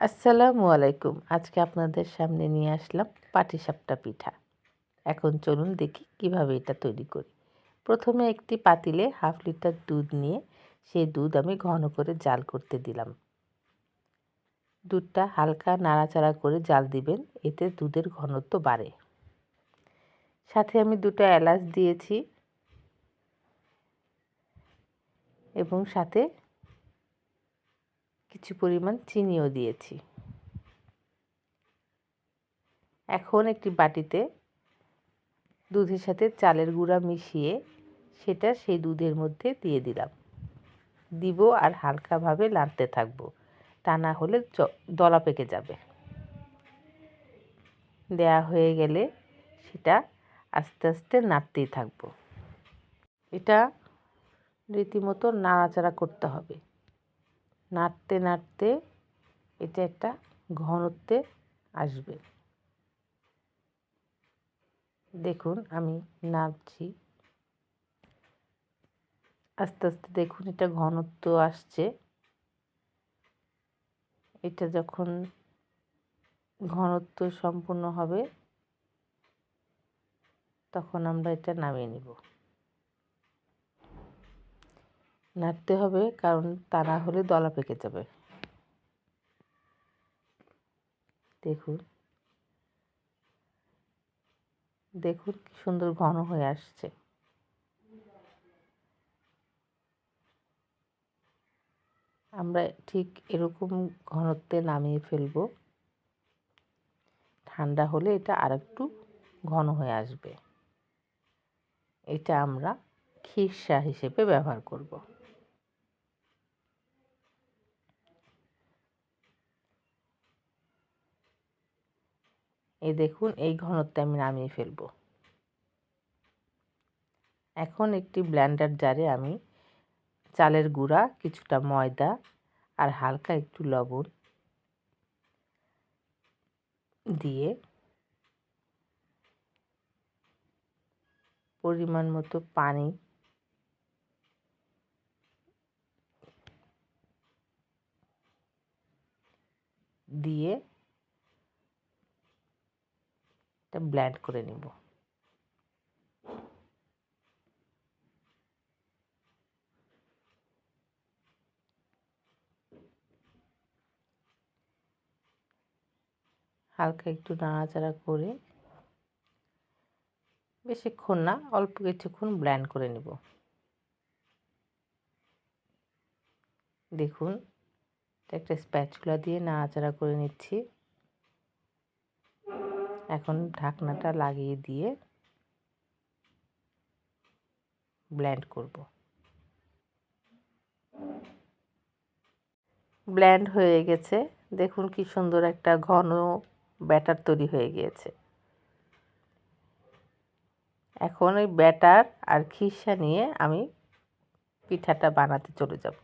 আসসালামু আলাইকুম। আজকে আপনাদের সামনে নিয়ে আসলাম পাটিসাপটা পিঠা। এখন চলুন দেখি কিভাবে এটা তৈরি করি। প্রথমে একটি পাতিলে 1/2 লিটার দুধ নিয়ে সেই দুধ আমি ঘন করে জাল করতে দিলাম। দুধটা হালকা নাড়াচাড়া করে জাল দিবেন, এতে দুধের ঘনত্ব বাড়ে। সাথে আমি 2টা এলাচ দিয়েছি এবং সাথে কিছু পরিমাণ চিনিও দিয়েছি। এখন একটি বাটিতে দুধের সাথে চালের গুঁড়া মিশিয়ে সেটা সেই দুধের মধ্যে দিয়ে দিলাম। দিব আর হালকাভাবে নাড়তে থাকবো, তা না হলে দলা পেকে যাবে। দেয়া হয়ে গেলে সেটা আস্তে আস্তে নাড়তেই থাকবো। এটা রীতিমতো নাড়াচাড়া করতে হবে। নাড়তে নাড়তে এটা একটা ঘনত্বে আসবে। দেখুন আমি নাড়ছি, আস্তে আস্তে দেখুন এটা ঘনত্ব আসছে। এটা যখন ঘনত্ব সম্পূর্ণ হবে তখন আমরা এটা নামিয়ে নেব। নাড়তে হবে, কারণ তা না হলে দলা পেকে যাবে। দেখুন দেখুন কি সুন্দর ঘন হয়ে আসছে। আমরা ঠিক এরকম ঘনত্বে নামিয়ে ফেলবো। ঠান্ডা হলে এটা আরেকটু ঘন হয়ে আসবে। এটা আমরা খিরসা হিসেবে ব্যবহার করব। এই দেখুন এই ঘনত্বে আমি নামিয়ে ফেলব। এখন একটি ব্লেন্ডার জারে আমি চালের গুঁড়া, কিছুটা ময়দা আর হালকা একটু লবণ দিয়ে পরিমাণ মতো পানি দিয়ে এটা ব্লেন্ড করে নেব। হালকা একটু নাড়াচাড়া করে বেশিক্ষণ না, অল্প কিছুক্ষণ ব্লেন্ড করে নেব। দেখুন একটা স্প্যাচুলা দিয়ে নাড়াচাড়া করে নিচ্ছি। এখন ঢাকনাটা লাগিয়ে দিয়ে ব্লেন্ড করব। ব্লেন্ড হয়ে গেছে, দেখুন কি সুন্দর একটা ঘন ব্যাটার তৈরি হয়ে গিয়েছে। এখন ওই ব্যাটার আর খিরসা নিয়ে আমি পিঠাটা বানাতে চলে যাব।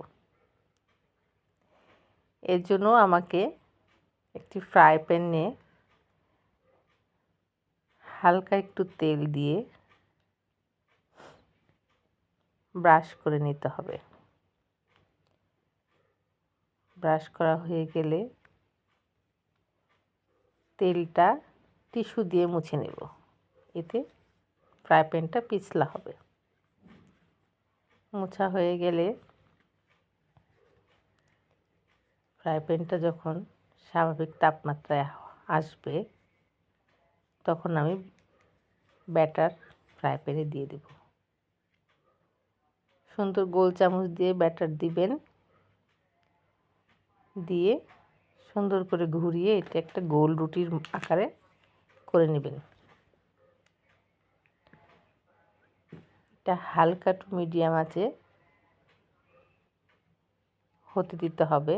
এর জন্য আমাকে একটি ফ্রাই প্যান নিয়ে হালকা একটু তেল দিয়ে ব্রাশ করে নিতে হবে। ব্রাশ করা হয়ে গেলে তেলটা টিস্যু দিয়ে মুছে নেব, এতে ফ্রাই প্যানটা পিছলা হবে। মোছা হয়ে গেলে ফ্রাই প্যানটা যখন স্বাভাবিক তাপমাত্রায় আসবে তখন আমি ব্যাটার ফ্রাই প্যানে দিয়ে দেব। সুন্দর গোল চামচ দিয়ে ব্যাটার দিবেন, দিয়ে সুন্দর করে ঘুরিয়ে এটা একটা গোল রুটির আকারে করে নেবেন। এটা হালকা টু মিডিয়াম আঁচে হতে দিতে হবে।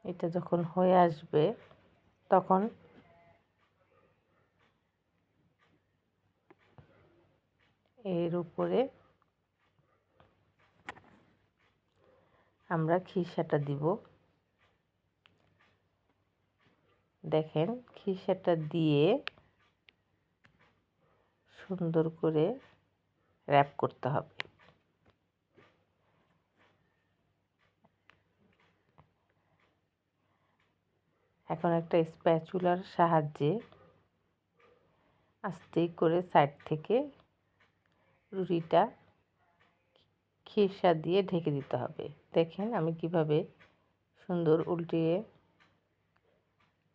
এটা যখন হয়ে আসবে তখন এর উপরে আমরা খিরসাটা দিব। দেখেন খিরসাটা দিয়ে সুন্দর করে র্যাপ করতে হবে। এখন একটা স্প্যাচুলার সাহায্যে আস্তে করে সাইড থেকে রুটিটা খিরসা দিয়ে ঢেকে দিতে হবে। দেখেন আমি কিভাবে সুন্দর উল্টিয়ে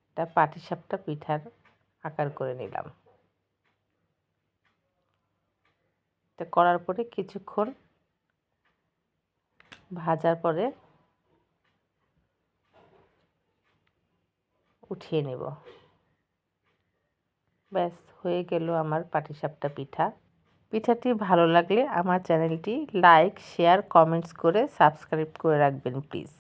একটা পাটিসাপটা পিঠার আকার করে নিলাম। এটা করার পরে কিছুক্ষণ ভাজার পরে উঠিয়ে নেব। ব্যাস হয়ে গেল আমার পাটিসাপটা পিঠা। পিঠাটি ভালো লাগলে আমার চ্যানেলটি লাইক, শেয়ার, কমেন্টস করে সাবস্ক্রাইব করে রাখবেন প্লিজ।